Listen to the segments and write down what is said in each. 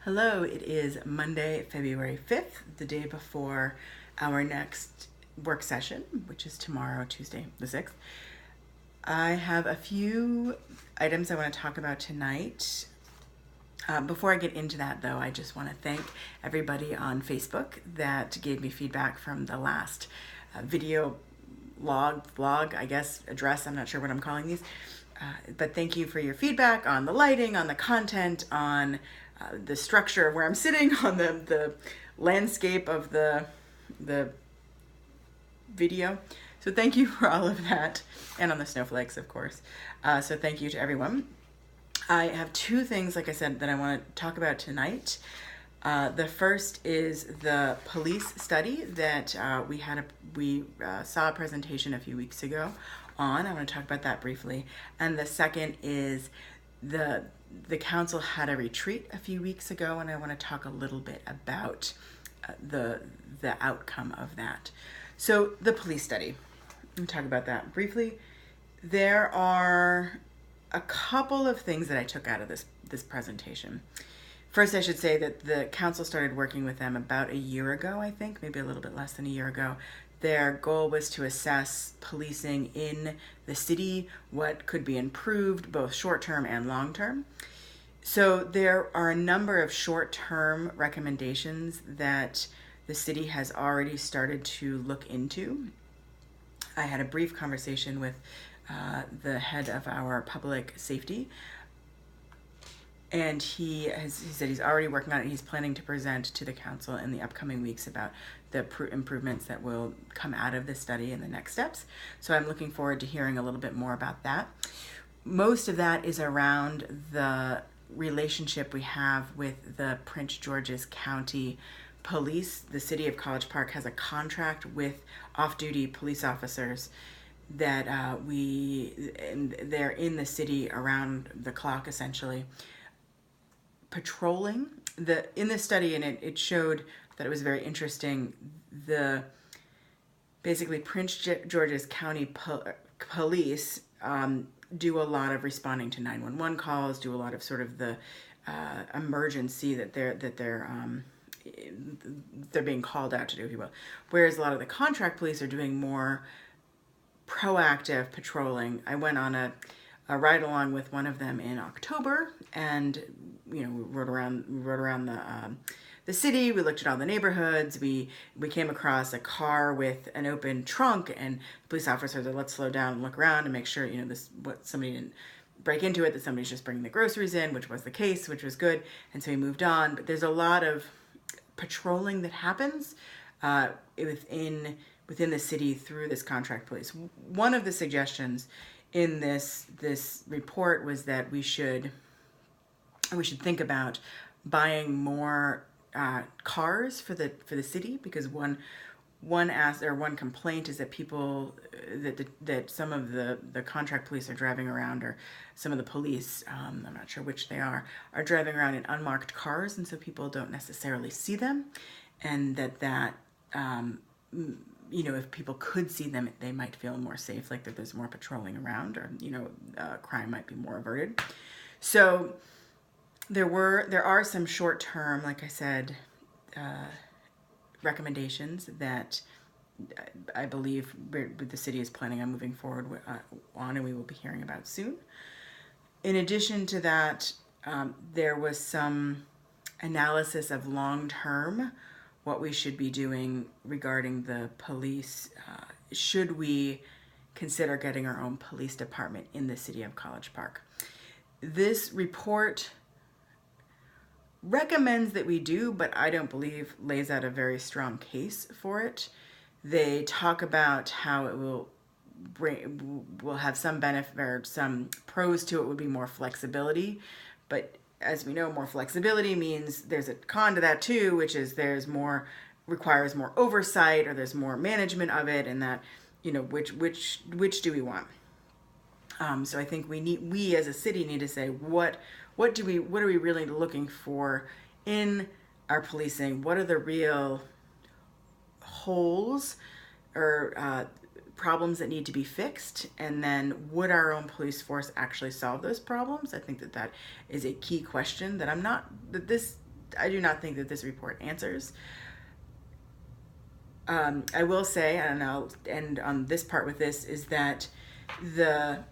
Hello, it is Monday, February 5th, the day before our next work session, which is tomorrow, Tuesday the 6th. I have a few items I want to talk about tonight. Before I get into that, though, I just want to thank everybody on Facebook that gave me feedback from the last video vlog, I guess, address. I'm not sure what I'm calling these. But thank you for your feedback on the lighting, on the content, on the structure of where I'm sitting, on the landscape of the video. So thank you for all of that, and on the snowflakes, of course. So thank you to everyone. I have two things, like I said, that I want to talk about tonight. The first is the police study that we saw a presentation a few weeks ago on. I want to talk about that briefly. And the second is the council had a retreat a few weeks ago, and I want to talk a little bit about the outcome of that. So the police study, let me talk about that briefly. There are a couple of things that I took out of this presentation. First, I should say that the council started working with them about a year ago, I think, maybe a little bit less than a year ago. Their goal was to assess policing in the city, what could be improved, both short-term and long-term. So there are a number of short-term recommendations that the city has already started to look into. I had a brief conversation with the head of our public safety, and he said he's already working on it. He's planning to present to the council in the upcoming weeks about the improvements that will come out of this study and the next steps. So I'm looking forward to hearing a little bit more about that. Most of that is around the relationship we have with the Prince George's County Police. The city of College Park has a contract with off-duty police officers that they're in the city around the clock, essentially, patrolling. In this study, and it showed that it was very interesting, basically Prince George's County Police do a lot of responding to 911 calls, do a lot of sort of the emergency that they're being called out to do, if you will. Whereas a lot of the contract police are doing more proactive patrolling. I went on a ride along with one of them in October, and we rode around the city. We looked at all the neighborhoods. We came across a car with an open trunk, and the police officer said, "Let's slow down and look around and make sure somebody didn't break into it, that somebody's just bringing the groceries in," which was the case, which was good. And so we moved on. But there's a lot of patrolling that happens within the city through this contract police. One of the suggestions in this report was that we should think about buying more cars for the city, because one complaint is that people that some of the contract police are driving around, or some of the police, I'm not sure which they are driving around in unmarked cars, and so people don't necessarily see them, and that if people could see them, they might feel more safe, like that there's more patrolling around, or crime might be more averted. So there are some short-term, like I said, recommendations that I believe the city is planning on moving forward on, and we will be hearing about soon. In addition to that, there was some analysis of long-term, what we should be doing regarding the police. Should we consider getting our own police department in the city of College Park? This report recommends that we do, but I don't believe lays out a very strong case for it. They talk about how it will have some benefit, or some pros to it would be more flexibility, but as we know, more flexibility means there's a con to that too, which is requires more oversight, or there's more management of it, and that, which do we want? So I think we as a city need to say, what are we really looking for in our policing? What are the real holes or problems that need to be fixed, and then would our own police force actually solve those problems? I think that is a key question that this I do not think that this report answers. I will say, and I'll end on this part with this, is that the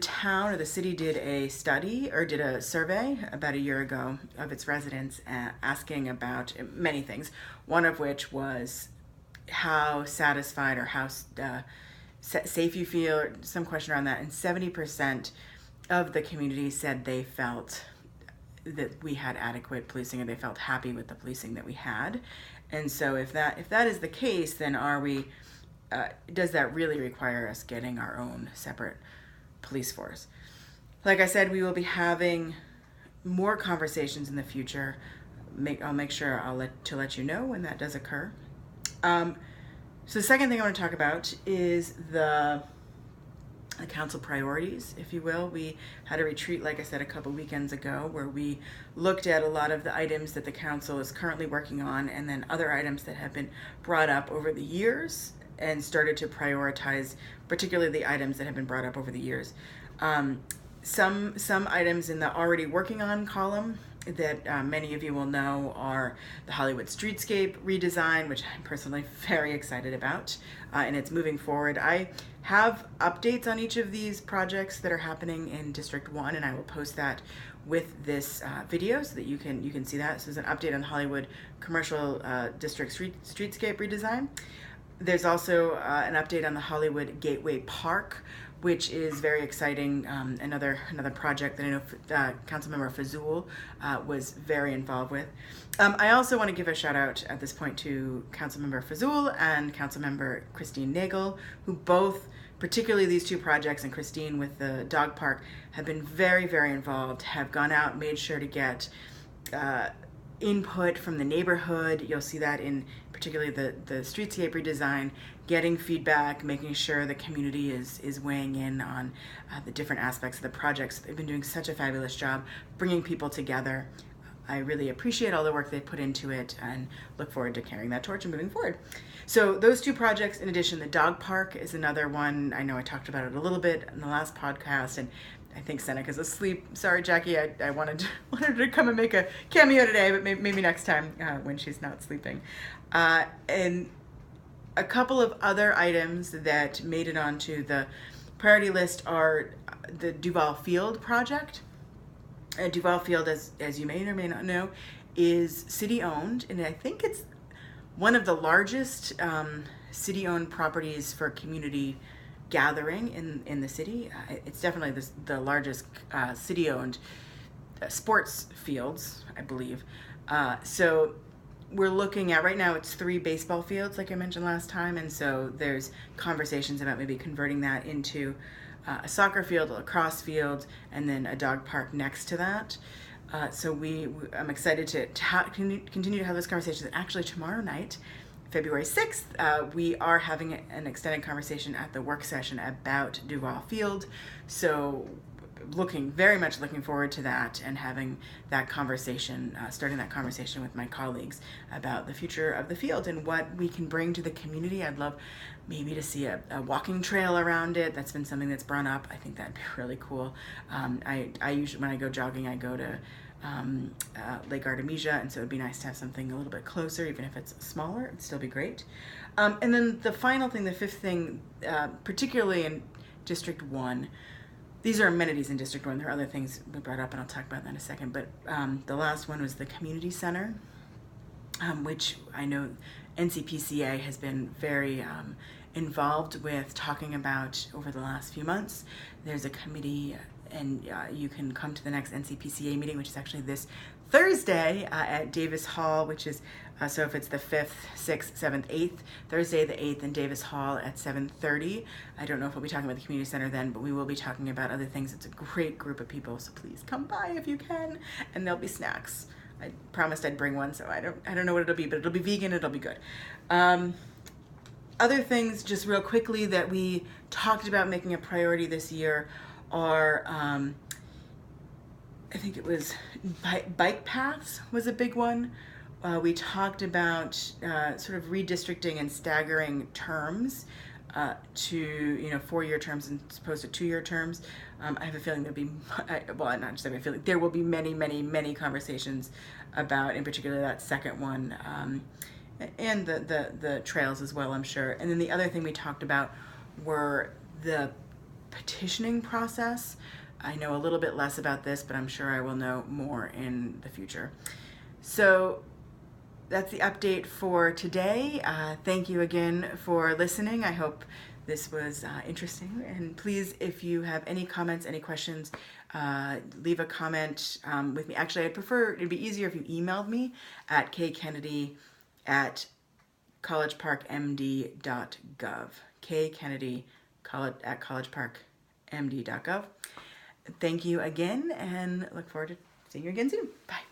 town or the city did a study or did a survey about a year ago of its residents, asking about many things, one of which was how satisfied or how safe you feel, or some question around that. And 70% of the community said they felt that we had adequate policing, and they felt happy with the policing that we had. And so if that is the case, then does that really require us getting our own separate police force? Like I said, we will be having more conversations in the future. I'll make sure to let you know when that does occur. So the second thing I want to talk about is the council priorities, if you will. We had a retreat, like I said, a couple weekends ago, where we looked at a lot of the items that the council is currently working on, and then other items that have been brought up over the years, and started to prioritize particularly the items that have been brought up over the years. Some items in the already working on column that many of you will know are the Hollywood streetscape redesign, which I'm personally very excited about, and it's moving forward. I have updates on each of these projects that are happening in District 1, and I will post that with this video so that you can see that. So there's an update on Hollywood Commercial District streetscape redesign. There's also an update on the Hollywood Gateway Park, which is very exciting. Another project that I know Councilmember Fazul was very involved with. I also want to give a shout out at this point to Councilmember Fazul and Councilmember Christine Nagel, who both, particularly these two projects, and Christine with the dog park, have been very, very involved, have gone out, made sure to get input from the neighborhood. You'll see that in particularly the streetscape redesign, getting feedback, making sure the community is weighing in on the different aspects of the projects. They've been doing such a fabulous job bringing people together. I really appreciate all the work they put into it, and look forward to carrying that torch and moving forward. So those two projects, in addition, the dog park is another one. I know I talked about it a little bit in the last podcast, and I think Seneca's asleep. Sorry, Jackie, I wanted her to come and make a cameo today, but maybe next time when she's not sleeping. And a couple of other items that made it onto the priority list are the Duval Field project. Duval Field, as you may or may not know, is city-owned, and I think it's one of the largest city-owned properties for community gathering in the city. It's definitely the largest city-owned sports fields, I believe. So we're looking at, right now it's 3 baseball fields, like I mentioned last time, and so there's conversations about maybe converting that into a soccer field, a lacrosse field, and then a dog park next to that. So I'm excited to continue to have those conversations. And actually tomorrow night, February 6th, we are having an extended conversation at the work session about Duval Field. So very much looking forward to that, and having that conversation, starting that conversation with my colleagues about the future of the field and what we can bring to the community. I'd love maybe to see a walking trail around it. That's been something that's brought up. I think that'd be really cool. I usually, when I go jogging, I go to Lake Artemisia, and so it'd be nice to have something a little bit closer, even if it's smaller. It'd still be great. And then the final thing, the fifth thing, particularly in District 1, these are amenities in District 1. There are other things we brought up, and I'll talk about that in a second. But the last one was the community center, which I know NCPCA has been very involved with talking about over the last few months. There's a committee, and you can come to the next NCPCA meeting, which is actually this Thursday at Davis Hall, which is, so if it's the 5th, 6th, 7th, 8th, Thursday the 8th in Davis Hall at 7:30. I don't know if we'll be talking about the community center then, but we will be talking about other things. It's a great group of people, so please come by if you can, and there'll be snacks. I promised I'd bring one, so I don't know what it'll be, but it'll be vegan, it'll be good. Other things, just real quickly, that we talked about making a priority this year are, I think it was bike paths was a big one. We talked about sort of redistricting and staggering terms to 4-year terms as opposed to 2-year terms. I have a feeling there'll be, well, not just have a feeling, there will be many conversations about, in particular, that second one, and the trails as well, I'm sure. And then the other thing we talked about were the petitioning process. I know a little bit less about this, but I'm sure I will know more in the future. So that's the update for today. Thank you again for listening. I hope this was interesting. And please, if you have any comments, any questions, leave a comment with me. Actually, I'd prefer, it'd be easier if you emailed me at kkennedy@collegeparkmd.gov. kkennedy@collegeparkmd.gov. Thank you again, and look forward to seeing you again soon. Bye.